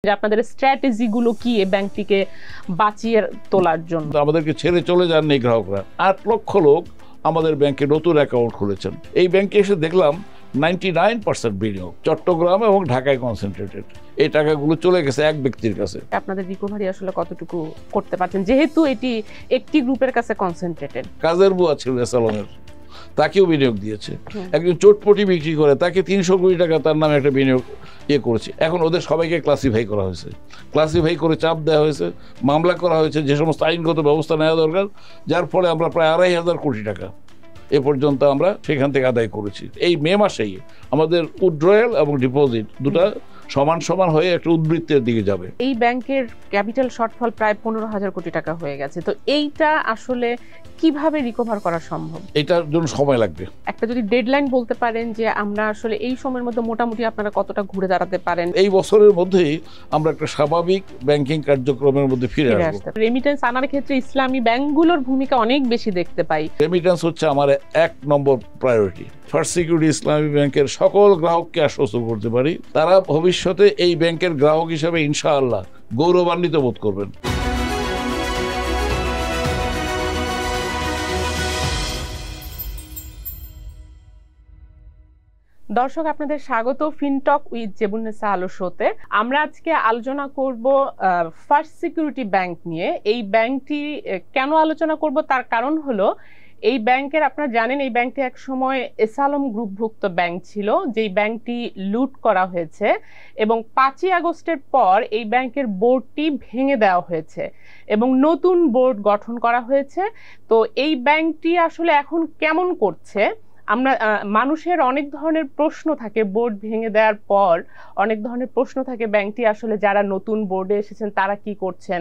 যে আপনাদের স্ট্র্যাটেজি গুলো কি এই ব্যাংকটিকে বাঁচিয়ে তোলার জন্য? আমাদেরকে ছেড়ে চলে যাননি গ্রাহকরা। 8 লক্ষ লোক আমাদের ব্যাংকে নতুন অ্যাকাউন্ট খুলেছেন। এই ব্যাংকে এসে দেখলাম 99% বিনিয়োগ চট্টগ্রাম এবং ঢাকায় কনসেন্ট্রেটেড। এই টাকাগুলো চলে গেছে এক ব্যক্তির কাছে। আপনাদের রিকভারি আসলে কতটুকু করতে পারছেন, যেহেতু এটি একটি গ্রুপের কাছে কনসেন্ট্রেটেড? কাজের বুয়া ছিল এসালনের, তাকেও বিনিয়োগ দিয়েছে। একজন চটপটি বিক্রি করে তাকে 300 কোটি টাকা তার নামে একটা বিনিয়োগ করেছে। এখন ওদের সবাইকে ক্লাসিফাই করা হয়েছে, ক্লাসিফাই করে চাপ দেওয়া হয়েছে, মামলা করা হয়েছে, যে সমস্ত আইনগত ব্যবস্থা নেওয়া দরকার, যার ফলে আমরা প্রায় 2,500 কোটি টাকা এ পর্যন্ত আমরা সেখান থেকে আদায় করেছি। এই মে মাসেই আমাদের উইথড্রয়াল এবং ডিপোজিট দুটা সমান সমান হয়ে একটা উদ্বৃত্তের দিকে যাবে। এই ব্যাংকের ক্যাপিটাল শর্টফল প্রায় 15,000 কোটি টাকা হয়ে গেছে। তো এইটা আসলে কিভাবে রিকভার করা সম্ভব? এটার জন্য সময় লাগবে। একটা যদি ডেডলাইন বলতে পারেন যে আমরা আসলে এই সময়ের মধ্যে মোটামুটি আপনারা কতটা ঘুরে দাঁড়াতে পারেন? এই বছরের মধ্যেই আমরা একটা স্বাভাবিক ব্যাংকিং কার্যক্রমের মধ্যে ফিরে আসব। রেমিটেন্স আনার ক্ষেত্রে ইসলামী ব্যাংকগুলোর ভূমিকা অনেক বেশি দেখতে পাই। রেমিটেন্স হচ্ছে আমার 1 নম্বর প্রায়োরিটি। ফার্স্ট সিকিউরিটি ইসলামী ব্যাংকের সকল গ্রাহককে আশ্বস্ত করতে পারি, তারা ভবিষ্যতে এই ব্যাংকের গ্রাহক হিসেবে ইনশাআল্লাহ গৌরবান্বিত বোধ করবেন। দর্শক, আপনাদের স্বাগত ফিনটক উইথ জেবুন্নেসা আলো শোতে। আমরা আজকে আলোচনা করব ফার্স্ট সিকিউরিটি ব্যাংক নিয়ে। এই ব্যাংকটি কেন আলোচনা করব তার কারণ হলো, এই ব্যাংকের আপনারা জানেন এই ব্যাংকটি এক সময় এসালম গ্রুপভুক্ত ব্যাংক ছিল, যেই ব্যাংকটি লুট করা হয়েছে এবং 5ই আগস্টের পর এই ব্যাংকের বোর্ডটি ভেঙে দেওয়া হয়েছে এবং নতুন বোর্ড গঠন করা হয়েছে। তো এই ব্যাংকটি আসলে এখন কেমন করছে, আমরা মানুষের অনেক ধরনের প্রশ্ন থাকে বোর্ড ভেঙে দেওয়ার পর, অনেক ধরনের প্রশ্ন থাকে ব্যাংকটি আসলে যারা নতুন বোর্ডে এসেছেন তারা কি করছেন,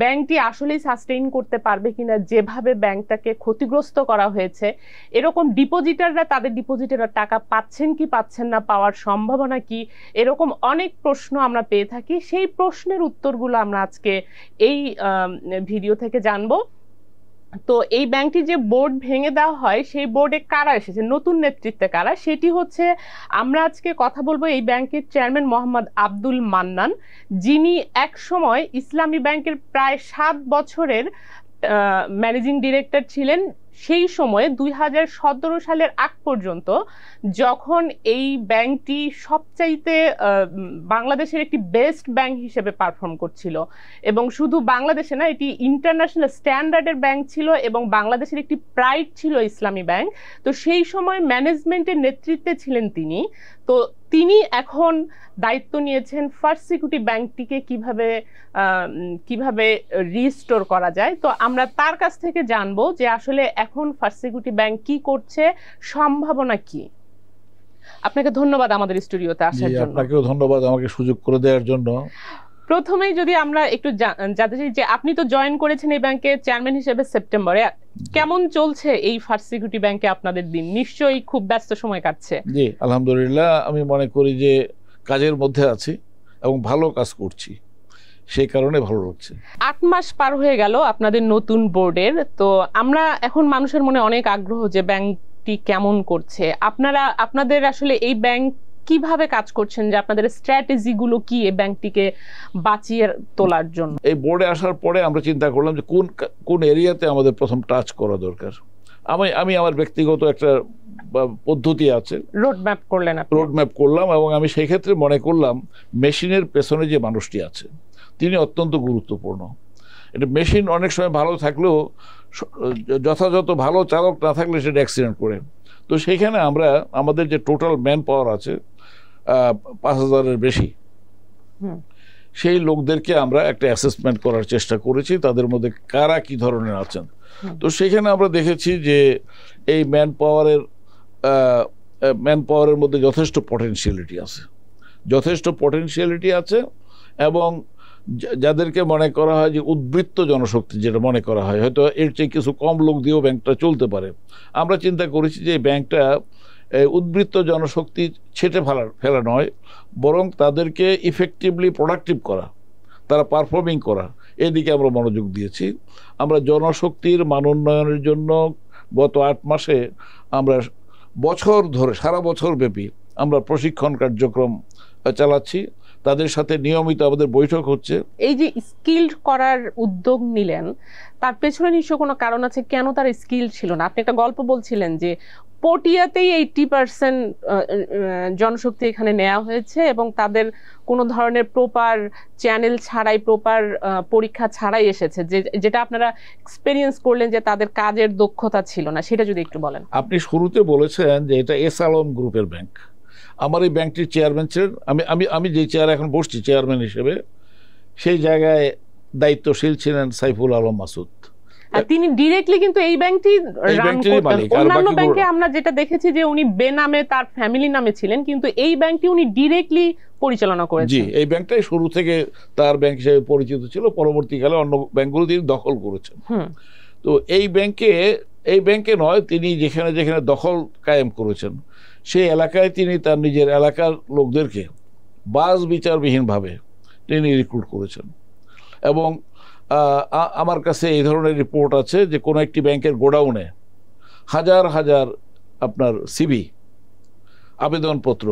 ব্যাংকটি আসলেই সাস্টেইন করতে পারবে কিনা, যেভাবে ব্যাংকটাকে ক্ষতিগ্রস্ত করা হয়েছে, এরকম ডিপোজিটাররা তাদের ডিপোজিটের টাকা পাচ্ছেন কি পাচ্ছেন না, পাওয়ার সম্ভাবনা কি, এরকম অনেক প্রশ্ন আমরা পেয়ে থাকি। সেই প্রশ্নের উত্তরগুলো আমরা আজকে এই ভিডিও থেকে জানবো। তো এই ব্যাংকটি যে বোর্ড ভেঙে দেওয়া হয়, সেই বোর্ডে কারা এসেছে, নতুন নেতৃত্বে কারা, সেটি হচ্ছে আমরা আজকে কথা বলবো এই ব্যাংকের চেয়ারম্যান মোহাম্মদ আব্দুল মান্নান, যিনি এক সময় ইসলামী ব্যাংকের প্রায় 7 বছরের ম্যানেজিং ডিরেক্টর ছিলেন। সেই সময়ে 2017 সালের আগ পর্যন্ত, যখন এই ব্যাংকটি সবচাইতে বাংলাদেশের একটি বেস্ট ব্যাংক হিসেবে পারফর্ম করছিল, এবং শুধু বাংলাদেশে না, এটি ইন্টারন্যাশনাল স্ট্যান্ডার্ডের ব্যাংক ছিল এবং বাংলাদেশের একটি প্রাইড ছিল ইসলামী ব্যাংক। তো সেই সময় ম্যানেজমেন্টের নেতৃত্বে ছিলেন তিনি। তো তিনি এখন দায়িত্ব নিয়েছেন ফার্স্ট সিকিউরিটি ব্যাংকটিকে কিভাবে রিস্টোর করা যায়। তো আমরা তার কাছ থেকে জানবো যে আসলে এখন ফার্স্ট সিকিউরিটি ব্যাংক কি করছে, সম্ভাবনা কি। আপনাকে ধন্যবাদ আমাদের স্টুডিওতে আসার জন্য। আপনাকেও ধন্যবাদ আমাকে সুযোগ করে দেওয়ার জন্য। প্রথমেই যদি আমরা একটু জানতে চাই যে আপনি তো জয়েন করেছেন এই ব্যাংকে চেয়ারম্যান হিসেবে সেপ্টেম্বরে, কেমন চলছে এই ফার্স্ট সিকিউরিটি ব্যাংকে আপনাদের দিন? নিশ্চয়ই খুব ব্যস্ত সময় কাটছে। জি আলহামদুলিল্লাহ, আমি মনে করি যে কাজের মধ্যে আছি এবং ভালো কাজ করছি, সেই কারণে ভালো লাগছে। 8 মাস পার হয়ে গেল আপনাদের নতুন বোর্ডের। তো আমরা এখন মানুষের মনে অনেক আগ্রহ যে ব্যাংকটি কেমন করছে, আপনাদের আসলে এই ব্যাংক কিভাবে কাজ করছেন, যে আপনাদের স্ট্র্যাটেজি গুলো কি এই ব্যাংকটিকে বাঁচিয়ে তোলার জন্য? এই বোর্ডে আসার পরে আমরা চিন্তা করলাম যে কোন এরিয়াতে আমাদের প্রথম টাচ করা দরকার। আমি আমার ব্যক্তিগত একটা পদ্ধতি আছে, রোডম্যাপ করলেন। রোডম্যাপ করলাম এবং আমি সেই ক্ষেত্রে মনে করলাম মেশিনের পেছনে যে মানুষটি আছে তিনি অত্যন্ত গুরুত্বপূর্ণ। এটা মেশিন অনেক সময় ভালো থাকলেও যথাযথ ভালো চালক না থাকলে সেটা অ্যাক্সিডেন্ট করে। তো সেইখানে আমরা আমাদের যে টোটাল ম্যান পাওয়ার আছে 5,000-এর বেশি, সেই লোকদেরকে আমরা একটা অ্যাসেসমেন্ট করার চেষ্টা করেছি, তাদের মধ্যে কারা কি ধরনের আছেন। তো সেখানে আমরা দেখেছি যে এই ম্যান পাওয়ারের মধ্যে যথেষ্ট পটেনশিয়ালিটি আছে এবং যাদেরকে মনে করা হয় যে উদ্বৃত্ত জনশক্তি, যেটা মনে করা হয় হয়তো এর চেয়ে কিছু কম লোক দিয়েও ব্যাংকটা চলতে পারে। আমরা চিন্তা করেছি যে ব্যাংকটা উদ্বৃত্ত জনশক্তি ছেটে ফেলা নয়, বরং তাদেরকে ইফেক্টিভলি প্রোডাক্টিভ করা, তারা পারফর্মিং করা, এদিকে আমরা মনোযোগ দিয়েছি। আমরা জনশক্তির মানোন্নয়নের জন্য গত 8 মাসে আমরা বছর ধরে সারা বছর ব্যাপী আমরা প্রশিক্ষণ কার্যক্রম চালাচ্ছি। তাদের সাথে নিয়মিত আমাদের বৈঠক হচ্ছে। এই যে স্কিলড করার উদ্যোগ নিলেন, তার পেছনে নিশ্চয় কোনো কারণ আছে কেন তার স্কিল ছিল না। আপনি একটা গল্প বলছিলেন যে পটিয়াতেই 80% জনশক্তি এখানে নেওয়া হয়েছে এবং তাদের কোনো ধরনের প্রপার চ্যানেল ছাড়াই, প্রপার পরীক্ষা ছাড়াই এসেছে, যেটা আপনারা এক্সপেরিয়েন্স করলেন যে তাদের কাজের দক্ষতা ছিল না, সেটা যদি একটু বলেন। আপনি শুরুতে বলেছেন যে এটা এস আলম গ্রুপের ব্যাংক। আমার এই ব্যাংকটির চেয়ারম্যান ছিলেন, আমি যে চেয়ারে এখন বসছি চেয়ারম্যান হিসেবে, সেই জায়গায় দায়িত্বশীল ছিলেন সাইফুল আলম মাসুদ। তিনি ডিরেক্টলি কিন্তু এই ব্যাংকটি রান করতেন। অন্যান্য ব্যাংকে আমরা যেটা দেখেছি যে উনি বেনামে তার ফ্যামিলি নামে ছিলেন, কিন্তু এই ব্যাংকটি উনি ডিরেক্টলি পরিচালনা করেছেন। জি, এই ব্যাংকটাই শুরু থেকে তার ব্যাংক হিসেবে পরিচিত ছিল, পরবর্তীকালে অন্য ব্যাংকগুলো তিনি দখল করেছেন। তো এই ব্যাংকে নয়, তিনি যেখানে যেখানে দখল কায়েম করেছেন সেই এলাকায় তিনি তার নিজের এলাকার লোকদেরকে বাস বিচারবিহীনভাবে তিনি রিক্রুট করেছেন। এবং আমার কাছে এই ধরনের রিপোর্ট আছে যে কোনো একটি ব্যাংকের গোডাউনে হাজার হাজার আপনার সিভি, আবেদনপত্র,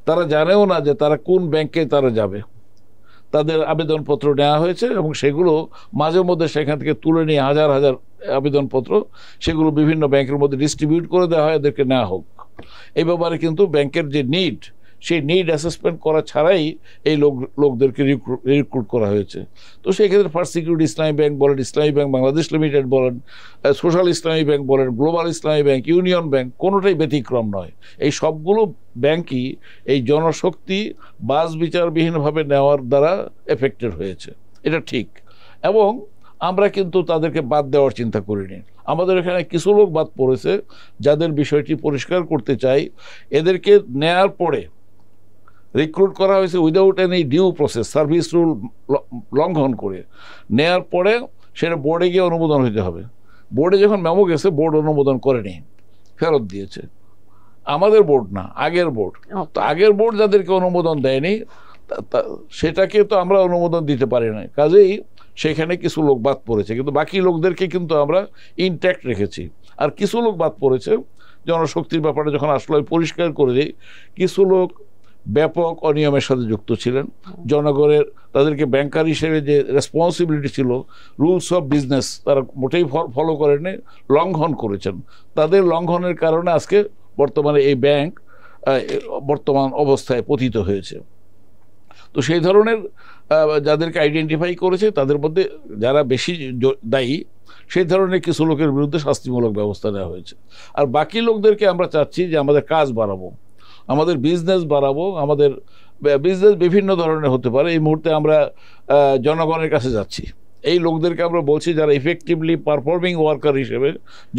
তারা জানেও না যে তারা কোন ব্যাংকে তারা যাবে, তাদের আবেদনপত্র নেওয়া হয়েছে এবং সেগুলো মাঝে মধ্যে সেখান থেকে তুলে নিয়ে হাজার হাজার আবেদনপত্র সেগুলো বিভিন্ন ব্যাংকের মধ্যে ডিস্ট্রিবিউট করে দেওয়া হয়, এদেরকে নেওয়া হোক। এই ব্যাপারে কিন্তু ব্যাংকের যে নিড, সেই নিড অ্যাসেসমেন্ট করা ছাড়াই এই লোকদেরকে রিক্রুট করা হয়েছে। তো সেই ক্ষেত্রে ফার্স্ট সিকিউরিটি ইসলামী ব্যাংক বলেন, ইসলামী ব্যাংক বাংলাদেশ লিমিটেড বলেন, সোশ্যাল ইসলামী ব্যাংক বলেন, গ্লোবাল ইসলামী ব্যাংক, ইউনিয়ন ব্যাংক, কোনোটাই ব্যতিক্রম নয়। এই সবগুলো ব্যাংকই এই জনশক্তি বাস বিচারবিহীনভাবে নেওয়ার দ্বারা এফেক্টেড হয়েছে, এটা ঠিক। এবং আমরা কিন্তু তাদেরকে বাদ দেওয়ার চিন্তা করিনি। আমাদের এখানে কিছু লোক বাদ পড়েছে যাদের বিষয়টি পরিষ্কার করতে চাই। এদেরকে নেয়ার পরে রিক্রুট করা হয়েছে without any due process, service rule লঙ্ঘন করে। নেয়ার পরে সেটা বোর্ডে গিয়ে অনুমোদন হতে হবে। বোর্ডে যখন মেমো গেছে, বোর্ড অনুমোদন করেনি, ফেরত দিয়েছে। আমাদের বোর্ড না, আগের বোর্ড। তো আগের বোর্ড যাদেরকে অনুমোদন দেয়নি সেটাকে তো আমরা অনুমোদন দিতে পারি না, কাজেই সেখানে কিছু লোক বাদ পড়েছে, কিন্তু বাকি লোকদেরকে কিন্তু আমরা ইনট্যাক্ট রেখেছি। আর কিছু লোক বাদ পড়েছে জনশক্তির ব্যাপারে যখন আসলে পরিষ্কার করে দিই, কিছু লোক ব্যাপক অনিয়মের সাথে যুক্ত ছিলেন। জনগণের তাদেরকে ব্যাংকার হিসেবে যে রেসপন্সিবিলিটি ছিল, রুলস অফ বিজনেস তারা মোটেই ফলো করেনি, লঙ্ঘন করেছেন। তাদের লঙ্ঘনের কারণে আজকে বর্তমানে এই ব্যাংক বর্তমান অবস্থায় পতিত হয়েছে। তো সেই ধরনের যাদেরকে আইডেন্টিফাই করেছে তাদের মধ্যে যারা বেশি দায়ী, সেই ধরনের কিছু লোকের বিরুদ্ধে শাস্তিমূলক ব্যবস্থা নেওয়া হয়েছে। আর বাকি লোকদেরকে আমরা চাচ্ছি যে আমাদের কাজ বাড়াবো, আমাদের বিজনেস বাড়াবো। আমাদের বিজনেস বিভিন্ন ধরনের হতে পারে। এই মুহূর্তে আমরা জনগণের কাছে যাচ্ছি, এই লোকদেরকে আমরা বলছি যারা ইফেক্টিভলি পারফর্মিং ওয়ার্কার হিসেবে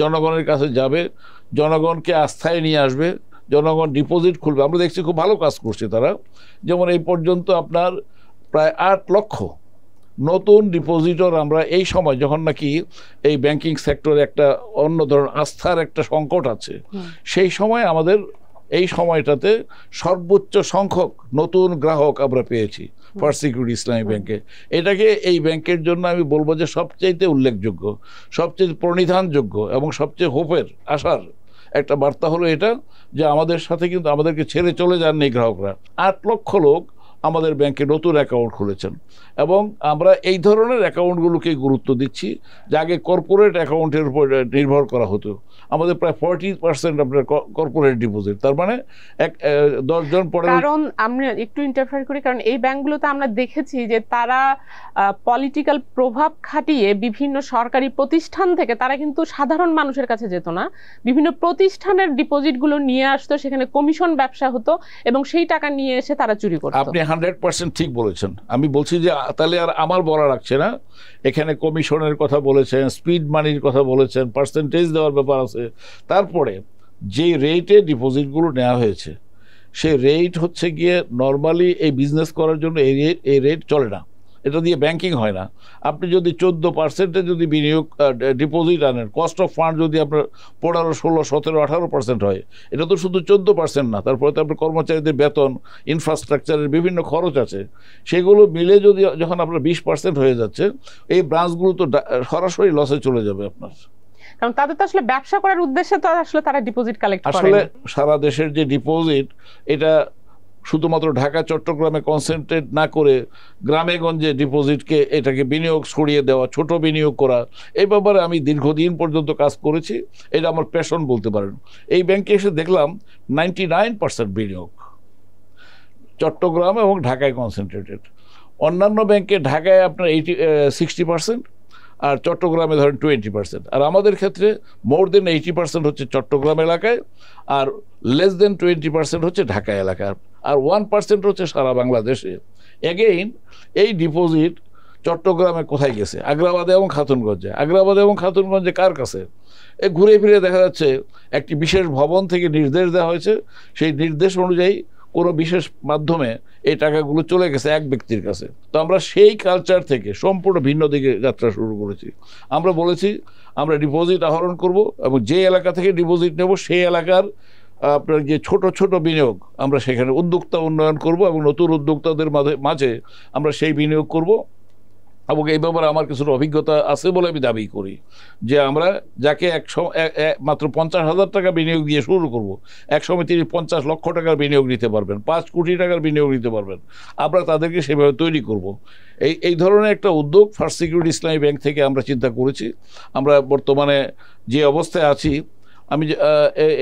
জনগণের কাছে যাবে, জনগণকে আস্থায় নিয়ে আসবে, জনগণ ডিপোজিট খুলবে। আমরা দেখছি খুব ভালো কাজ করছে তারা। যেমন এই পর্যন্ত আপনার প্রায় 8 লক্ষ নতুন ডিপোজিটর আমরা এই সময়, যখন নাকি এই ব্যাংকিং সেক্টরে একটা অন্য ধরনের আস্থার একটা সংকট আছে, সেই সময় আমাদের এই সময়টাতে সর্বোচ্চ সংখ্যক নতুন গ্রাহক আমরা পেয়েছি ফার্স্ট সিকিউরিটি ইসলামী ব্যাংকে। এটাকে এই ব্যাংকের জন্য আমি বলবো যে সবচেয়ে উল্লেখযোগ্য, সবচেয়ে প্রণিধানযোগ্য এবং সবচেয়ে হোপের, আশার একটা বার্তা হলো এটা যে আমাদের সাথে কিন্তু আমাদেরকে ছেড়ে চলে যাননি গ্রাহকরা। 8 লক্ষ লোক আমাদের ব্যাংকে নতুন অ্যাকাউন্ট খুলেছেন এবং আমরা এই ধরনের অ্যাকাউন্টগুলোকে গুরুত্ব দিচ্ছি। যে আগে কর্পোরেট অ্যাকাউন্টের উপর নির্ভর করা হতো, আমাদের প্রায় 40% আপনার কর্পোরেট ডিপোজিট, তার মানে 10 জন পড়ে। কারণ আমরা একটু ইন্টারফেয়ার করি, কারণ এই ব্যাংকগুলোতে আমরা দেখেছি যে তারা পলিটিক্যাল প্রভাব খাটিয়ে বিভিন্ন সরকারি প্রতিষ্ঠান থেকে, তারা কিন্তু সাধারণ মানুষের কাছে যেত না, বিভিন্ন প্রতিষ্ঠানের ডিপোজিটগুলো নিয়ে আসতো, সেখানে কমিশন ব্যবসা হতো এবং সেই টাকা নিয়ে এসে তারা চুরি করতো। আপনি 100% ঠিক বলেছেন। আমি বলছি যে তাহলে আর আমার বলা রাখছে না, এখানে কমিশনের কথা বলেছেন, স্পিড মানির কথা বলেছেন, পার্সেন্টেজ দেওয়ার ব্যাপার আছে। তারপরে যে রেটে ডিপোজিটগুলো নেওয়া হয়েছে সেই রেট হচ্ছে গিয়ে নর্মালি এই বিজনেস করার জন্য এই রেট চলে না, এটা দিয়ে ব্যাংকিং হয় না। আপনি যদি 14% যদি বিনিয়োগ ডিপোজিট আনেন, কস্ট অফ ফান্ড যদি আপনার 15, 16, 17, 18% হয়, এটা তো শুধু 14% না, তারপরে তো আপনার কর্মচারীদের বেতন, ইনফ্রাস্ট্রাকচারের বিভিন্ন খরচ আছে, সেগুলো মিলে যদি যখন আপনার 20% হয়ে যাচ্ছে, এই ব্রাঞ্চগুলো তো সরাসরি লসে চলে যাবে আপনার। কারণ তাদের তো আসলে ব্যবসা করার উদ্দেশ্যে তো আসলে তারা ডিপোজিট কালেক্ট করে। আসলে সারা দেশের যে ডিপোজিট, এটা শুধুমাত্র ঢাকা চট্টগ্রামে কনসেন্ট্রেট না করে গ্রামে গঞ্জে ডিপোজিটকে এটাকে বিনিয়োগ ছড়িয়ে দেওয়া, ছোট বিনিয়োগ করা, এই ব্যাপারে আমি দীর্ঘদিন পর্যন্ত কাজ করেছি। এটা আমার প্যাশন বলতে পারেন। এই ব্যাংকে এসে দেখলাম 99% বিনিয়োগ চট্টগ্রাম এবং ঢাকায় কনসেন্ট্রেটেড। অন্যান্য ব্যাংকে ঢাকায় আপনার 60% আর চট্টগ্রামে ধরেন 20%, আর আমাদের ক্ষেত্রে মোর দেন 80% হচ্ছে চট্টগ্রাম এলাকায়, আর লেস দেন 20% হচ্ছে ঢাকা এলাকার, আর 1% হচ্ছে সারা বাংলাদেশে। এগেইন এই ডিপোজিট চট্টগ্রামে কোথায় গেছে? আগ্রাবাদে এবং খাতুনগঞ্জে। আগ্রাবাদে এবং খাতুনগঞ্জে কার কাছে? ঘুরে ফিরে দেখা যাচ্ছে একটি বিশেষ ভবন থেকে নির্দেশ দেওয়া হয়েছে, সেই নির্দেশ অনুযায়ী কোনো বিশেষ মাধ্যমে এই টাকাগুলো চলে গেছে এক ব্যক্তির কাছে। তো আমরা সেই কালচার থেকে সম্পূর্ণ ভিন্ন দিকে যাত্রা শুরু করেছি। আমরা বলেছি আমরা ডিপোজিট আহরণ করব এবং যে এলাকা থেকে ডিপোজিট নেব সেই এলাকার আপনার যে ছোট ছোট বিনিয়োগ আমরা সেখানে উদ্যোক্তা উন্নয়ন করব এবং নতুন উদ্যোক্তাদের মাঝে আমরা সেই বিনিয়োগ করব। এবং এই ব্যাপারে আমার কিছুটা অভিজ্ঞতা আছে বলে আমি দাবি করি যে আমরা যাকে মাত্র 50,000 টাকা বিনিয়োগ দিয়ে শুরু করব, এক সময় তিনি 50 লক্ষ টাকার বিনিয়োগ নিতে পারবেন, 5 কোটি টাকার বিনিয়োগ নিতে পারবেন। আমরা তাদেরকে সেভাবে তৈরি করব। এই ধরনের একটা উদ্যোগ ফার্স্ট সিকিউরিটি ইসলামী ব্যাংক থেকে আমরা চিন্তা করেছি। আমরা বর্তমানে যে অবস্থায় আছি, আমি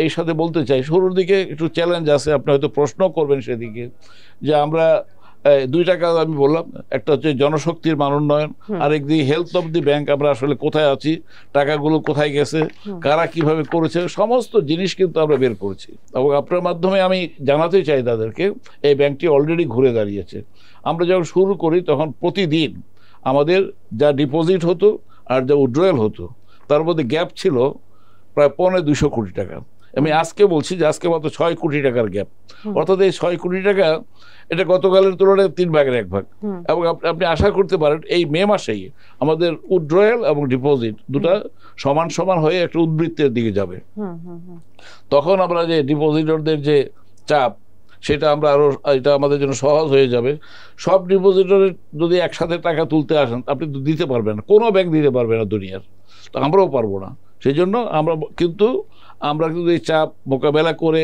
এই সাথে বলতে চাই শুরুর দিকে একটু চ্যালেঞ্জ আছে, আপনি হয়তো প্রশ্ন করবেন সেদিকে, যে আমরা 2টা কাজ আমি বললাম, একটা হচ্ছে জনশক্তির মান উন্নয়ন, আরেকদিকে হেলথ অফ দি ব্যাংক, আমরা আসলে কোথায় আছি, টাকাগুলো কোথায় গেছে, কারা কিভাবে করেছে, সমস্ত জিনিস কিন্তু আমরা বের করেছি। এবং আপনার মাধ্যমে আমি জানাতে চাই তাদেরকে এই ব্যাংকটি অলরেডি ঘুরে দাঁড়িয়েছে। আমরা যখন শুরু করি তখন প্রতিদিন আমাদের যা ডিপোজিট হতো আর যা উইথড্রয়াল হতো তার মধ্যে গ্যাপ ছিল প্রায় 250 কোটি টাকা। আমি আজকে বলছি যে আজকে মাত্র 6 কোটি টাকার গ্যাপ, অর্থাৎ এই 6 কোটি টাকা এটা গতকালের তুলনায় 3 ভাগের 1 ভাগ। এবং আপনি আশা করতে পারেন এই মে মাসেই আমাদের উইথড্রয়াল এবং ডিপোজিট দুটা সমান সমান হয়ে একটা উদ্বৃত্তের দিকে যাবে। তখন আমরা যে ডিপোজিটরদের যে চাপ সেটা আমরা আরো, এটা আমাদের জন্য সহজ হয়ে যাবে। সব ডিপোজিটরের যদি একসাথে টাকা তুলতে আসেন আপনি তো দিতে পারবেন না, কোনো ব্যাংক দিতে পারবে না দুনিয়ার, তো আমরাও পারবো না। সেই জন্য আমরা কিন্তু এই চাপ মোকাবেলা করে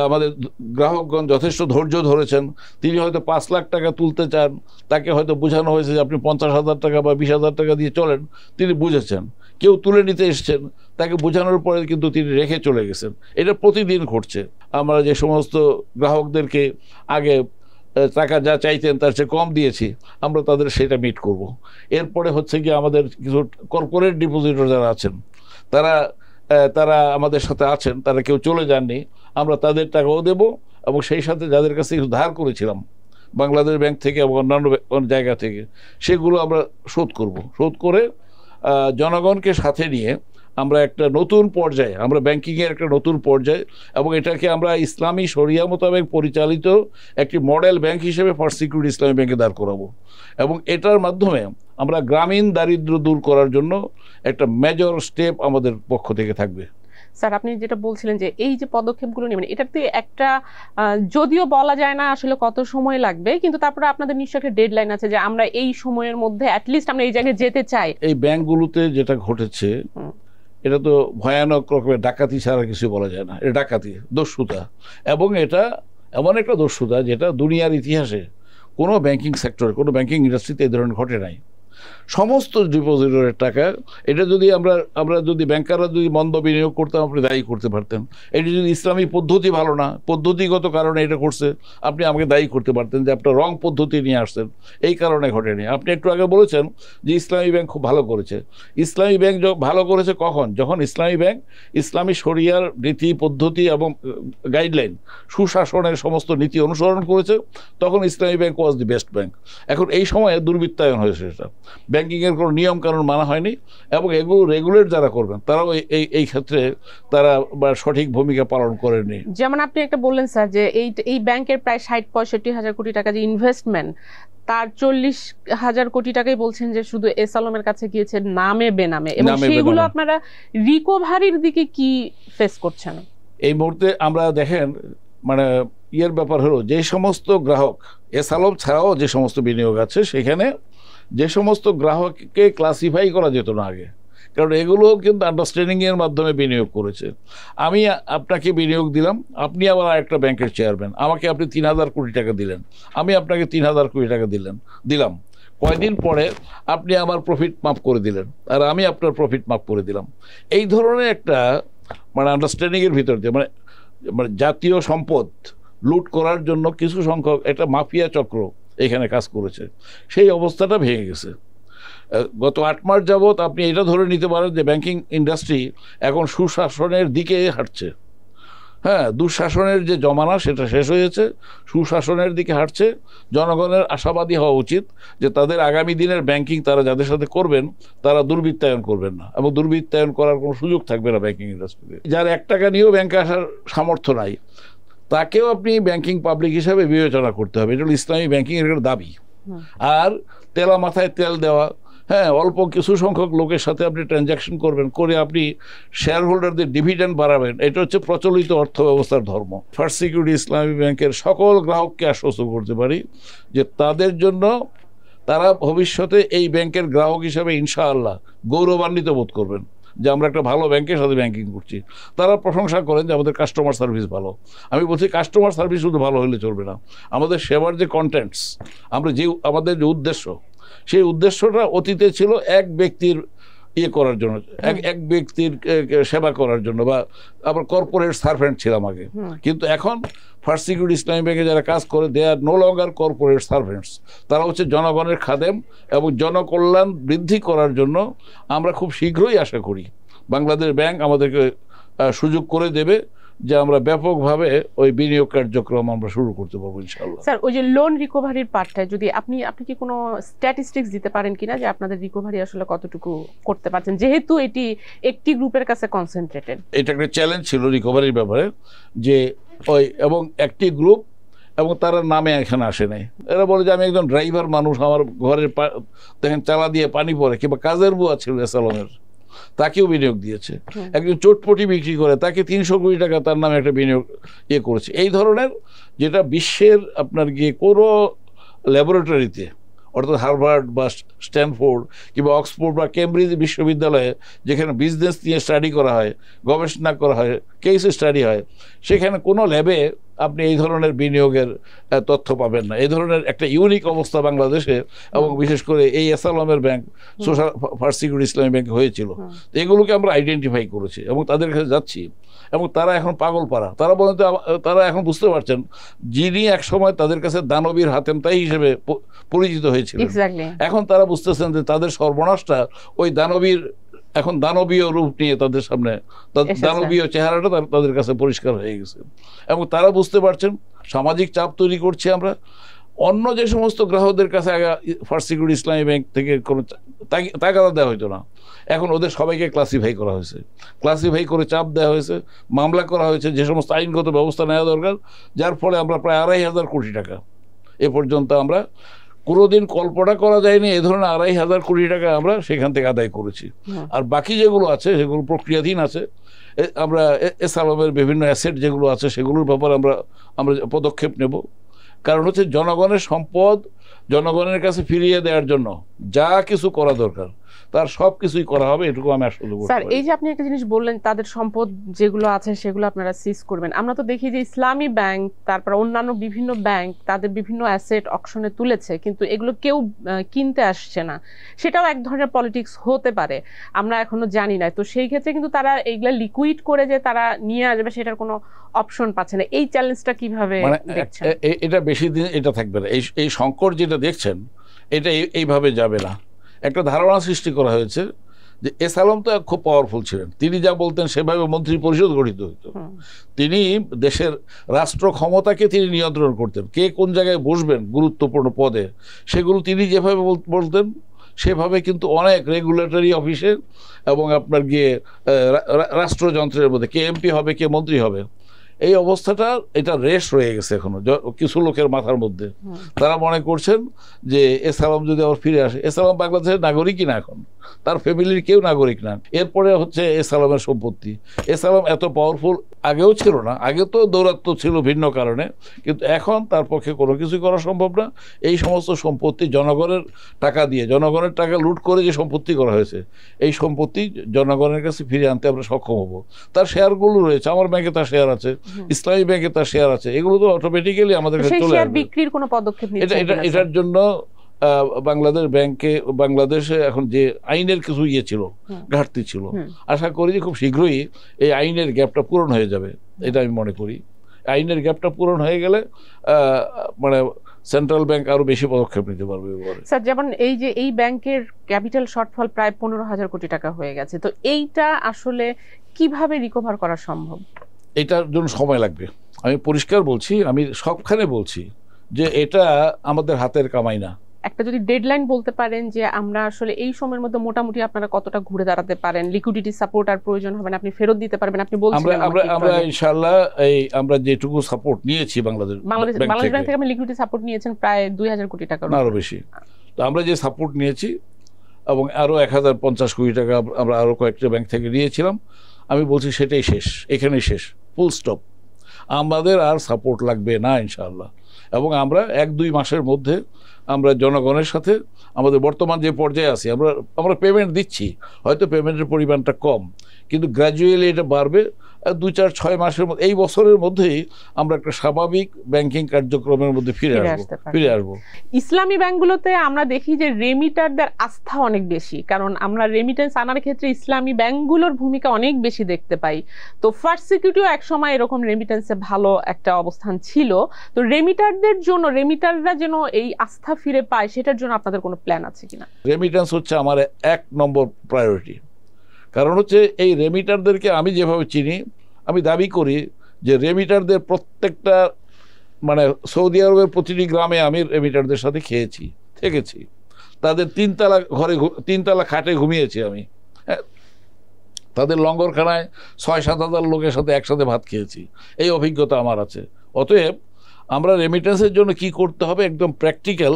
আমাদের গ্রাহকগণ যথেষ্ট ধৈর্য ধরেছেন। তিনি হয়তো 5 লাখ টাকা তুলতে চান, তাকে হয়তো বোঝানো হয়েছে যে আপনি 50,000 টাকা বা 20,000 টাকা দিয়ে চলেন, তিনি বুঝেছেন। কেউ তুলে নিতে এসছেন, তাকে বোঝানোর পরে কিন্তু তিনি রেখে চলে গেছেন। এটা প্রতিদিন ঘটছে। আমরা যে সমস্ত গ্রাহকদেরকে আগে টাকা যা চাইতেন তার চেয়ে কম দিয়েছি, আমরা তাদের সেটা মিট করব। এরপরে হচ্ছে কি আমাদের কিছু কর্পোরেট ডিপোজিটর যারা আছেন তারা আমাদের সাথে আছেন, তারা কেউ চলে যাননি, আমরা তাদের টাকাও দেব এবং সেই সাথে যাদের কাছে কিছু ধার করেছিলাম বাংলাদেশ ব্যাংক থেকে এবং অন্যান্য জায়গা থেকে সেগুলো আমরা শোধ করব। শোধ করে জনগণকে সাথে নিয়ে আমরা একটা নতুন পর্যায়ে, আমরা ব্যাংকিংয়ের একটা নতুন পর্যায়ে, এবং এটাকে আমরা ইসলামী শরিয়া মোতাবেক পরিচালিত একটি মডেল ব্যাংক হিসেবে ফার্স্ট সিকিউরিটি ইসলামী ব্যাংকে দাঁড় করাবো। এবং এটার মাধ্যমে আমরা গ্রামীণ দারিদ্র দূর করার জন্য একটা মেজর স্টেপ আমাদের পক্ষ থেকে থাকবে। স্যার, আপনি যেটা বলছিলেন যে এই যে পদক্ষেপগুলো নেবেন, এটাতে একটা যদিও বলা যায় না আসলে কত সময় লাগবে, কিন্তু তারপরে আপনাদের নিশ্চয়ই একটা ডেডলাইন আছে যে আমরা এই সময়ের মধ্যে অ্যাটলিস্ট আমরা এই জায়গায় যেতে চাই। এই ব্যাংকগুলোতে যেটা ঘটেছে এটা তো ভয়ানক রকমের ডাকাতি ছাড়া কিছু বলা যায় না। এটা ডাকাতি, দস্যুতা, এবং এটা এমন একটা দস্যুতা যেটা দুনিয়ার ইতিহাসে কোনো ব্যাংকিং সেক্টরে, কোনো ব্যাংকিং ইন্ডাস্ট্রিতে এই ধরনের ঘটে নাই। সমস্ত ডিপোজিটরের টাকা, এটা যদি আমরা যদি ব্যাংকাররা যদি মন্দ বিনিয়োগ করতাম আপনি দায়ী করতে পারতেন। এটি যদি ইসলামী পদ্ধতি ভালো না, পদ্ধতিগত কারণে এটা করছে, আপনি আমাকে দায়ী করতে পারতেন যে আপনার রং পদ্ধতি নিয়ে আসছেন, এই কারণে ঘটেনি। আপনি একটু আগে বলেছেন যে ইসলামী ব্যাংক খুব ভালো করেছে। ইসলামী ব্যাংক ভালো করেছে কখন? যখন ইসলামী ব্যাংক ইসলামী শরিয়ার নীতি পদ্ধতি এবং গাইডলাইন, সুশাসনের সমস্ত নীতি অনুসরণ করেছে, তখন ইসলামী bank was the best bank. এখন এই সময়ে দুর্বৃত্তায়ন হয়েছে, এটা ব্যাংকিংয়ের কোনো নিয়ম কানুন মানা হয়নি, এবং এগুলো রেগুলেট যারা করবেন তারাও এই ক্ষেত্রে তারা সঠিক ভূমিকা পালন করেনি। যেমন আপনি একটা বললেন স্যার যে এই ব্যাংকের প্রায় 60-65 হাজার কোটি টাকা যে ইনভেস্টমেন্ট, তার 40,000 কোটি টাকাই বলছেন যে শুধু এস আলমের কাছে গিয়েছে নামে বেনামে, এবং সেগুলো আপনারা রিকভারির দিকে কি ফেস করছেন এই মুহূর্তে? আমরা দেখেন মানে ইয়ের ব্যাপার হলো যে সমস্ত গ্রাহক, এস আলম ছাড়াও যে সমস্ত বিনিয়োগ আছে সেখানে যে সমস্ত গ্রাহককে ক্লাসিফাই করা যেত না আগে, কারণ এগুলো কিন্তু আন্ডারস্ট্যান্ডিংয়ের মাধ্যমে বিনিয়োগ করেছে। আমি আপনাকে বিনিয়োগ দিলাম, আপনি আবার আরেকটা ব্যাংকের চেয়ারম্যান, আমাকে আপনি 3,000 কোটি টাকা দিলেন, আমি আপনাকে 3,000 কোটি টাকা দিলাম। কয়দিন পরে আপনি আমার প্রফিট মাফ করে দিলেন, আর আমি আপনার প্রফিট মাফ করে দিলাম। এই ধরনের একটা মানে আন্ডারস্ট্যান্ডিংয়ের ভিতর দিয়ে মানে জাতীয় সম্পদ লুট করার জন্য কিছু সংখ্যক একটা মাফিয়া চক্র এখানে কাজ করেছে। সেই অবস্থাটা ভেঙে গেছে। গত 8 মাস যাবৎ আপনি এটা ধরে নিতে পারেন যে ব্যাংকিং ইন্ডাস্ট্রি এখন সুশাসনের দিকে হাঁটছে। হ্যাঁ, দুঃশাসনের যে জমানা সেটা শেষ হয়েছে, সুশাসনের দিকে হাঁটছে। জনগণের আশাবাদী হওয়া উচিত যে তাদের আগামী দিনের ব্যাংকিং তারা যাদের সাথে করবেন তারা দুর্বৃত্তায়ন করবেন না, এবং দুর্বৃত্তায়ন করার কোনো সুযোগ থাকবে না ব্যাংকিং ইন্ডাস্ট্রিতে। যার 1 টাকা নিয়েও ব্যাংকে আসার সামর্থ্য নাই, তাকেও আপনি ব্যাংকিং পাবলিক হিসাবে বিবেচনা করতে হবে। এটা হল ইসলামী ব্যাংকিংয়ের একটা দাবি। আর তেলা মাথায় তেল দেওয়া, হ্যাঁ, অল্প কিছু সংখ্যক লোকের সাথে আপনি ট্রানজ্যাকশন করবেন, করে আপনি শেয়ার হোল্ডারদের ডিভিডেন্ড বাড়াবেন, এটা হচ্ছে প্রচলিত অর্থ ব্যবস্থার ধর্ম। ফার্স্ট সিকিউরিটি ইসলামী ব্যাংকের সকল গ্রাহককে আশ্বস্ত করতে পারি যে তাদের জন্য তারা ভবিষ্যতে এই ব্যাংকের গ্রাহক হিসাবে ইনশাআল্লাহ গৌরবান্বিত বোধ করবেন যে আমরা একটা ভালো ব্যাংকের সাথে ব্যাংকিং করছি। তারা প্রশংসা করেন যে আমাদের কাস্টমার সার্ভিস ভালো। আমি বলছি কাস্টমার সার্ভিস শুধু ভালো হলে চলবে না, আমাদের সেবার যে কন্টেন্টস, আমাদের যে উদ্দেশ্য, সেই উদ্দেশ্যটা অতীতে ছিল এক ব্যক্তির করার জন্য, এক ব্যক্তির সেবা করার জন্য, বা আবার কর্পোরেট সার্ভেন্ট ছিলাম আগে। কিন্তু এখন ফার্স্ট সিকিউরিটি ইসলামী ব্যাংকে যারা কাজ করে দে আর নো লঙ্গার কর্পোরেট সার্ভেন্টস। তারা হচ্ছে জনগণের খাদেম, এবং জনকল্যাণ বৃদ্ধি করার জন্য আমরা খুব শীঘ্রই আশা করি বাংলাদেশ ব্যাংক আমাদেরকে সুযোগ করে দেবে যে আমরা ব্যাপকভাবে ওই বিনিয়োগ কার্যক্রম আমরা শুরু করতে পারবো ইনশাআল্লাহ। স্যার, ওই যে লোন রিকভারির পার্টটায় যদি আপনি কি কোনো স্ট্যাটিস্টিক্স দিতে পারেন কিনা যে আপনাদের রিকভারি আসলে কতটুকু করতে পারছেন, যেহেতু এটি একটি গ্রুপের কাছে কনসেন্ট্রেটেড? এটা একটা চ্যালেঞ্জ ছিল রিকভারির ব্যাপারে, যে ওই এবং একটি গ্রুপ এবং তারা নামে এখানে আসে নাই। এরা বলে যে আমি একজন ড্রাইভার মানুষ, আমার ঘরের দেখেন চালা দিয়ে পানি পড়ে, কিংবা কাজের বুয়া ছিল এসালমের, তাকেও বিনিয়োগ দিয়েছে। একজন চটপটি বিক্রি করে তাকে 300 কোটি টাকা তার নামে একটা বিনিয়োগ করেছে। এই ধরনের যেটা বিশ্বের আপনার গিয়ে কোনো ল্যাবরেটরিতে, অর্থাৎ হার্ভার্ড বা স্ট্যানফোর্ড কিংবা অক্সফোর্ড বা কেমব্রিজ বিশ্ববিদ্যালয়ে যেখানে বিজনেস নিয়ে স্টাডি করা হয়, গবেষণা করা হয়, কেস স্টাডি হয়, সেখানে কোনো ল্যাবে আপনি এই ধরনের বিনিয়োগের তথ্য পাবেন না। এই ধরনের একটা ইউনিক অবস্থা বাংলাদেশে, এবং বিশেষ করে এই এসালমের ব্যাংক সোশ্যাল ফার্স্ট সিকিউরিটি ইসলামী ব্যাংক হয়েছিল। এগুলোকে আমরা আইডেন্টিফাই করেছি এবং তাদের কাছে যাচ্ছি, এবং তারা এখন পাগল পাড়া। তারা বলতে তারা এখন বুঝতে পারছেন যিনি একসময় তাদের কাছে দানবীর হাতেমতাই হিসেবে পরিচিত হয়েছিলেন, এখন তারা বুঝতেছেন যে তাদের সর্বনাশটা ওই দানবীর এখন দানবীয় রূপ নিয়ে তাদের সামনে, দানবীয় চেহারাটা তাদের কাছে পরিষ্কার হয়ে গেছে। এবং তারা বুঝতে পারছেন সামাজিক চাপ তৈরি করছি আমরা। অন্য যে সমস্ত গ্রাহকদের কাছে আগে ফার্স্ট সিকিউরিটি ইসলামী ব্যাংক থেকে কোনো তাগাদা দেওয়া হতো না, এখন ওদের সবাইকে ক্লাসিফাই করা হয়েছে, ক্লাসিফাই করে চাপ দেওয়া হয়েছে, মামলা করা হয়েছে, যে সমস্ত আইনগত ব্যবস্থা নেওয়া দরকার, যার ফলে আমরা প্রায় 2,500 কোটি টাকা এ পর্যন্ত আমরা কোনোদিন কল্পনা করা যায়নি এ ধরনের 2,500 কোটি টাকা আমরা সেখান থেকে আদায় করেছি। আর বাকি যেগুলো আছে সেগুলো প্রক্রিয়াধীন আছে। আমরা এসালমের বিভিন্ন অ্যাসেট যেগুলো আছে সেগুলোর ব্যাপারে আমরা পদক্ষেপ নেব। কারণ হচ্ছে জনগণের সম্পদ জনগণের কাছে ফিরিয়ে দেওয়ার জন্য যা কিছু করা দরকার তার সব কিছুই করা হবে, এটুকু আমি আসলে বলতে পারি। স্যার, এই যে আপনি একটা জিনিস বললেন তাদের সম্পদ যেগুলো আছে সেগুলো আপনারা সিজ করবেন, আমরা তো দেখি যে ইসলামী ব্যাংক তারপর অন্যান্য বিভিন্ন ব্যাংক তাদের বিভিন্ন অ্যাসেট অকশনে তুলেছে, কিন্তু এগুলো কেউ কিনতে আসছে না। সেটাও এক ধরনের পলিটিক্স হতে পারে, আমরা এখনো জানি না। তো সেই ক্ষেত্রে কিন্তু তারা এইগুলা লিকুইড করে যে তারা নিয়ে আসবে সেটার কোনো অপশন পাচ্ছে না। এই চ্যালেঞ্জটা কিভাবে দেখছেন? এটা বেশি দিন এটা থাকবে না। এই সংকট যেটা দেখছেন এটা এইভাবে যাবে না। একটা ধারণা সৃষ্টি করা হয়েছে যে এসালম তো খুব পাওয়ারফুল ছিলেন, তিনি যা বলতেন সেভাবে মন্ত্রী পরিষদ গঠিত হইত। তিনি দেশের রাষ্ট্র ক্ষমতাকে তিনি নিয়ন্ত্রণ করতেন, কে কোন জায়গায় বসবেন গুরুত্বপূর্ণ পদে সেগুলো তিনি যেভাবে বলতেন সেভাবে কিন্তু অনেক রেগুলেটরি অফিসে এবং আপনার গিয়ে রাষ্ট্রযন্ত্রের মধ্যে কে এমপি হবে কে মন্ত্রী হবে, এই অবস্থাটা এটা রেশ রয়ে গেছে এখনো কিছু লোকের মাথার মধ্যে। তারা মনে করছেন যে এসালাম যদি আবার ফিরে আসে, এসালাম বাংলাদেশের নাগরিকই না, এখন তার ফ্যামিলির কেউ নাগরিক না। এরপরে হচ্ছে এসালামের সম্পত্তি, এসালাম এত পাওয়ারফুল আগেও ছিল না, আগে তো দৌরাত্ম্য ছিল ভিন্ন কারণে, কিন্তু এখন তার পক্ষে কোনো কিছু করা সম্ভব না। এই সমস্ত সম্পত্তি জনগণের টাকা দিয়ে, জনগণের টাকা লুট করে যে সম্পত্তি করা হয়েছে, এই সম্পত্তি জনগণের কাছে ফিরিয়ে আনতে আমরা সক্ষম হব। তার শেয়ারগুলো রয়েছে, আমার ব্যাংকে তার শেয়ার আছে, ইসলামী ব্যাংকে তার শেয়ার আছে, এগুলো তো অটোমেটিক্যালি আমাদের কাছে চলে আসবে। বিক্রির কোনো পদক্ষেপ নিচ্ছেন কিনা? এটার জন্য বাংলাদেশ ব্যাংকে, বাংলাদেশে এখন যে আইনের কিছু ছিল, ঘাটতি ছিল, আশা করি যে খুব শীঘ্রই এই আইনের গ্যাপটা পূরণ হয়ে যাবে, এটা আমি মনে করি। আইনের গ্যাপটা পূরণ হয়ে গেলে মানে সেন্ট্রাল ব্যাংক আরো বেশি পদক্ষেপ নিতে পারবে। স্যার, যেমন এই ব্যাংকের ক্যাপিটাল শর্টফল প্রায় 15,000 কোটি টাকা হয়ে গেছে, তো এইটা আসলে কিভাবে রিকভার করা সম্ভব? এটার জন্য সময় লাগবে, আমি পরিষ্কার বলছি, আমি সবখানে বলছি যে এটা আমাদের হাতের কামাই না। একটা যদি ডেডলাইন বলতে পারেন যে আমরা আসলে এই সময়ের মধ্যে মোটামুটি আপনারা কতটা ঘুরে দাঁড়াতে পারেন, লিকুইডিটি সাপোর্ট আর প্রয়োজন হবে না, আপনি ফেরত দিতে পারবেন, আপনি বলছিলেন। আমরা ইনশাআল্লাহ আমরা যেটুকু সাপোর্ট নিয়েছি বাংলাদেশ ব্যাংক থেকে, আমি লিকুইডিটি সাপোর্ট নিয়েছেন প্রায় 2,000 কোটি টাকা, আরো বেশি। তো আমরা যে সাপোর্ট নিয়েছি এবং আরো 1,050 কোটি টাকা আমরা আরো কয়েকটা ব্যাংক থেকে নিয়েছিলাম, আমি বলছি সেটাই শেষ, এখানেই শেষ, ফুল স্টপ। আমাদের আর সাপোর্ট লাগবে না ইনশাআল্লাহ। এবং আমরা 1-2 মাসের মধ্যে আমরা জনগণের সাথে আমাদের বর্তমান যে পর্যায়ে আছি, আমরা পেমেন্ট দিচ্ছি, হয়তো পেমেন্টের পরিমাণটা কম, কিন্তু গ্র্যাজুয়ালি এটা বাড়বে। 2-4-6 মাসের মধ্যে, এই বছরের মধ্যেই আমরা একটা স্বাভাবিক ব্যাংকিং কার্যক্রমের মধ্যে ফিরে আসবো। ইসলামী ব্যাংকগুলোতে আমরা দেখি যে রেমিটারদের আস্থা অনেক বেশি, কারণ আমরা রেমিটেন্স আনার ক্ষেত্রে ইসলামী ব্যাংকগুলোর ভূমিকা অনেক বেশি দেখতে পাই। তো ফার্স্ট সিকিউরিটিও একসময় এরকম রেমিটেন্সে ভালো একটা অবস্থান ছিল। তো রেমিটারদের জন্য, রেমিটাররা যেন এই আস্থা ফিরে পায়, সেটার জন্য আপনাদের কোনো প্ল্যান আছে কিনা? রেমিটেন্স হচ্ছে আমার 1 নম্বর প্রায়োরিটি। কারণ হচ্ছে এই রেমিটারদেরকে আমি যেভাবে চিনি, আমি দাবি করি যে রেমিটারদের প্রত্যেকটা, মানে সৌদি আরবের প্রতিটি গ্রামে আমি রেমিটারদের সাথে থেকেছি, তাদের 3 তলা খাটে ঘুমিয়েছি আমি, তাদের লঙ্গরখানায় 6-7 হাজার লোকের সাথে একসাথে ভাত খেয়েছি, এই অভিজ্ঞতা আমার আছে। অতএব আমরা রেমিটেন্সের জন্য কি করতে হবে একদম প্র্যাকটিক্যাল,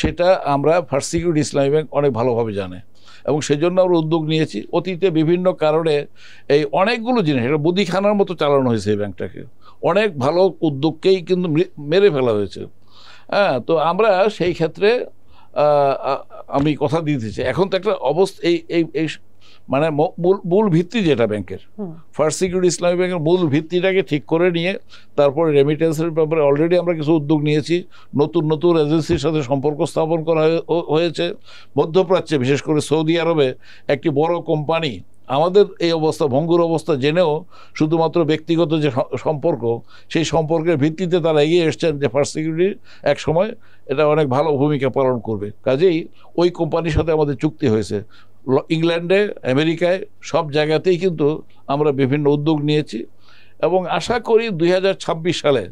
সেটা আমরা ফার্স্ট সিকিউরিটি ইসলামী ব্যাংক অনেক ভালোভাবে জানে, এবং সেজন্য আমরা উদ্যোগ নিয়েছি। অতীতে বিভিন্ন কারণে এই অনেকগুলো জিনিস, এটা বুদিখানার মতো চালানো হয়েছে এই ব্যাংকটাকে, অনেক ভালো উদ্যোগকেই কিন্তু মেরে ফেলা হয়েছে। হ্যাঁ, তো আমরা সেই ক্ষেত্রে আমি কথা দিতেছি, এখন তো একটা অবস্থা, এই মানে মূল ভিত্তি যেটা ব্যাংকের, ফার্স্ট সিকিউরিটি ইসলামী ব্যাংকের মূল ভিত্তিটাকে ঠিক করে নিয়ে তারপরে রেমিটেন্সের ব্যাপারে অলরেডি আমরা কিছু উদ্যোগ নিয়েছি। নতুন এজেন্সির সাথে সম্পর্ক স্থাপন করা হয়েছে। মধ্যপ্রাচ্যে, বিশেষ করে সৌদি আরবে একটি বড় কোম্পানি আমাদের এই অবস্থা, ভঙ্গুর অবস্থা জেনেও শুধুমাত্র ব্যক্তিগত যে সম্পর্ক, সেই সম্পর্কের ভিত্তিতে তারা এগিয়ে এসছেন যে ফার্স্ট সিকিউরিটি এক সময় এটা অনেক ভালো ভূমিকা পালন করবে। কাজেই ওই কোম্পানির সাথে আমাদের চুক্তি হয়েছে। ইংল্যান্ডে, আমেরিকায়, সব জায়গাতেই কিন্তু আমরা বিভিন্ন উদ্যোগ নিয়েছি, এবং আশা করি 2026 সালে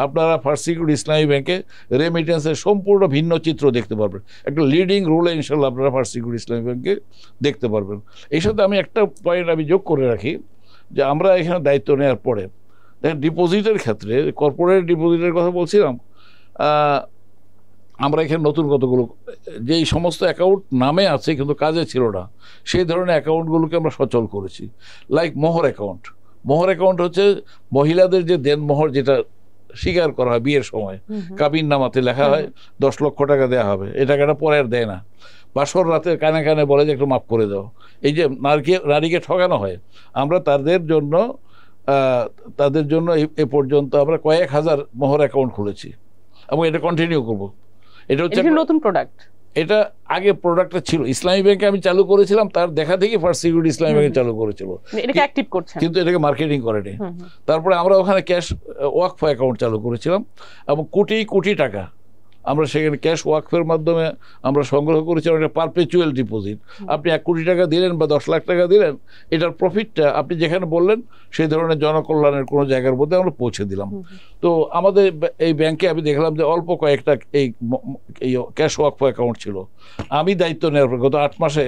আপনারা ফার্স্ট সিকিউরিটি ইসলামী ব্যাংকে রেমিটেন্সের সম্পূর্ণ ভিন্ন চিত্র দেখতে পারবেন। একটা লিডিং রোলে ইনশাল্লাহ আপনারা ফার্স্ট সিকিউরিটি ইসলামী ব্যাংকে দেখতে পারবেন। এই সাথে আমি একটা পয়েন্ট আমি যোগ করে রাখি, যে আমরা এখানে দায়িত্ব নেওয়ার পরে দেখেন ডিপোজিটের ক্ষেত্রে, কর্পোরেট ডিপোজিটের কথা বলছিলাম, আমরা এখানে নতুন কতগুলো, যেই সমস্ত অ্যাকাউন্ট নামে আছে কিন্তু কাজে ছিল না, সেই ধরনের অ্যাকাউন্টগুলোকে আমরা সচল করেছি। লাইক মোহর অ্যাকাউন্ট হচ্ছে মহিলাদের যে দেনমোহর, যেটা স্বীকার করা হয় বিয়ের সময়, কাবিন নামাতে লেখা হয় 10 লক্ষ টাকা দেওয়া হবে, এই টাকাটা পরে আর দেয় না, বাসর রাতে কানে কানে বলে যে একটু মাফ করে দাও। এই যে নারীকে ঠকানো হয়, আমরা তাদের জন্য এ পর্যন্ত আমরা কয়েক হাজার মোহর অ্যাকাউন্ট খুলেছি, এবং এটা কন্টিনিউ করবো। এটা হচ্ছে নতুন প্রোডাক্ট। এটা আগে প্রোডাক্টটা ছিল ইসলামী ব্যাংকে, আমি চালু করেছিলাম, তার দেখা থেকে ফার্স্ট সিকিউরিটি ইসলামী ব্যাংকে চালু করেছিল, কিন্তু এটাকে মার্কেটিং করেনি। তারপরে আমরা ওখানে ক্যাশ ওয়াকফ অ্যাকাউন্ট চালু করেছিলাম, এবং কোটি টাকা আমরা সেখানে ক্যাশ ওয়াকফের মাধ্যমে আমরা সংগ্রহ করেছিলাম। একটা পারপেচুয়াল ডিপোজিট, আপনি 1 কোটি টাকা দিলেন বা 10 লাখ টাকা দিলেন, এটার প্রফিটটা আপনি যেখানে বললেন সেই ধরনের জনকল্যাণের কোনো জায়গার মধ্যে আমরা পৌঁছে দিলাম। তো আমাদের এই ব্যাংকে আমি দেখলাম যে অল্প কয়েকটা এই ক্যাশ ওয়াকফ অ্যাকাউন্ট ছিল। আমি দায়িত্ব নেওয়ার পর গত 8 মাসে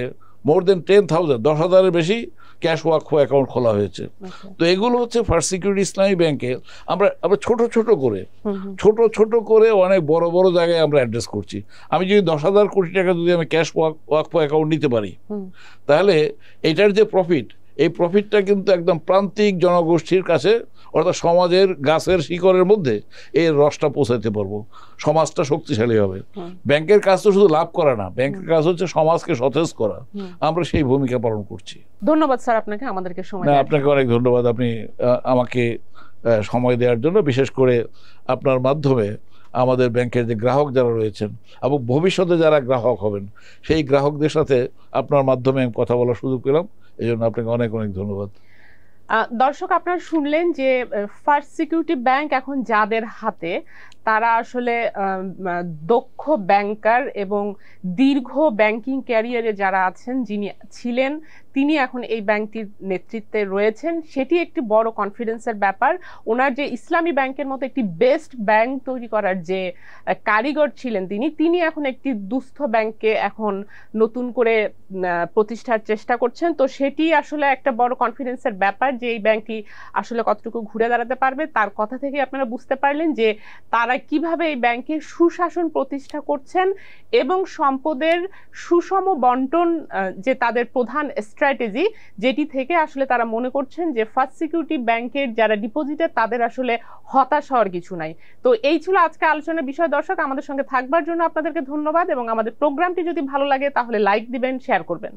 মোর দেন 10,000, 10,000-এর বেশি ক্যাশ ওয়াকফ অ্যাকাউন্ট খোলা হয়েছে। তো এগুলো হচ্ছে ফার্স্ট সিকিউরিটি ইসলামী ব্যাংকে আমরা ছোট করে অনেক বড় জায়গায় আমরা অ্যাড্রেস করছি। আমি যদি 10,000 কোটি টাকা যদি আমি ক্যাশ ওয়াকফ অ্যাকাউন্ট নিতে পারি, তাহলে এটার যে প্রফিট, এই প্রফিটটা কিন্তু একদম প্রান্তিক জনগোষ্ঠীর কাছে অর্থাৎ সমাজের গাছের শিকড়ের মধ্যে এই রসটা পৌঁছাতে পারবো, সমাজটা শক্তিশালী হবে। ব্যাংকের কাজ তো শুধু লাভ করা না, ব্যাংকের কাজ হচ্ছে সমাজকে সতেজ করা। আমরা সেই ভূমিকা পালন করছি। ধন্যবাদ স্যার আপনাকে আমাদেরকে সময় না, আপনাকে অনেক ধন্যবাদ, আপনি আমাকে সময় দেওয়ার জন্য। বিশেষ করে আপনার মাধ্যমে আমাদের ব্যাংকের যে গ্রাহক যারা রয়েছেন এবং ভবিষ্যতে যারা গ্রাহক হবেন সেই গ্রাহকদের সাথে আপনার মাধ্যমে কথা বলার সুযোগ পেলাম, এই জন্য আপনাকে অনেক অনেক ধন্যবাদ। দর্শক, আপনারা শুনলেন যে ফার্স্ট সিকিউরিটি ব্যাংক এখন যাদের হাতে, তারা আসলে দক্ষ ব্যাংকার এবং দীর্ঘ ব্যাংকিং ক্যারিয়ারে যারা আছেন, যিনি ছিলেন তিনি এখন এই ব্যাংকটির নেতৃত্বে রয়েছেন। সেটি একটি বড় কনফিডেন্সের ব্যাপার। ওনার যে ইসলামী ব্যাংকের মতো একটি বেস্ট ব্যাংক তৈরি করার যে কারিগর ছিলেন তিনি এখন একটি দুস্থ ব্যাংককে এখন নতুন করে প্রতিষ্ঠার চেষ্টা করছেন। তো সেটি আসলে একটা বড় কনফিডেন্সের ব্যাপার যে এই ব্যাংকটি আসলে কতটুকু ঘুরে দাঁড়াতে পারবে। তার কথা থেকে আপনারা বুঝতে পারলেন যে তারা কিভাবে এই ব্যাংকের সুশাসন প্রতিষ্ঠা করছেন এবং সম্পদের সুষম বন্টন যে তাদের প্রধান স্ট্র্যাটেজি, যেটি থেকে আসলে তারা মনে করছেন যে ফার্স্ট সিকিউরিটি ব্যাংকের যারা ডিপোজিটার তাদের আসলে হতাশ হওয়ার কিছু নাই। তো এই ছিল আজকে আলোচনার বিষয়। দর্শক, আমাদের সঙ্গে থাকবার জন্য আপনাদেরকে ধন্যবাদ এবং আমাদের প্রোগ্রামটি যদি ভালো লাগে তাহলে লাইক দিবেন, শেয়ার করবেন।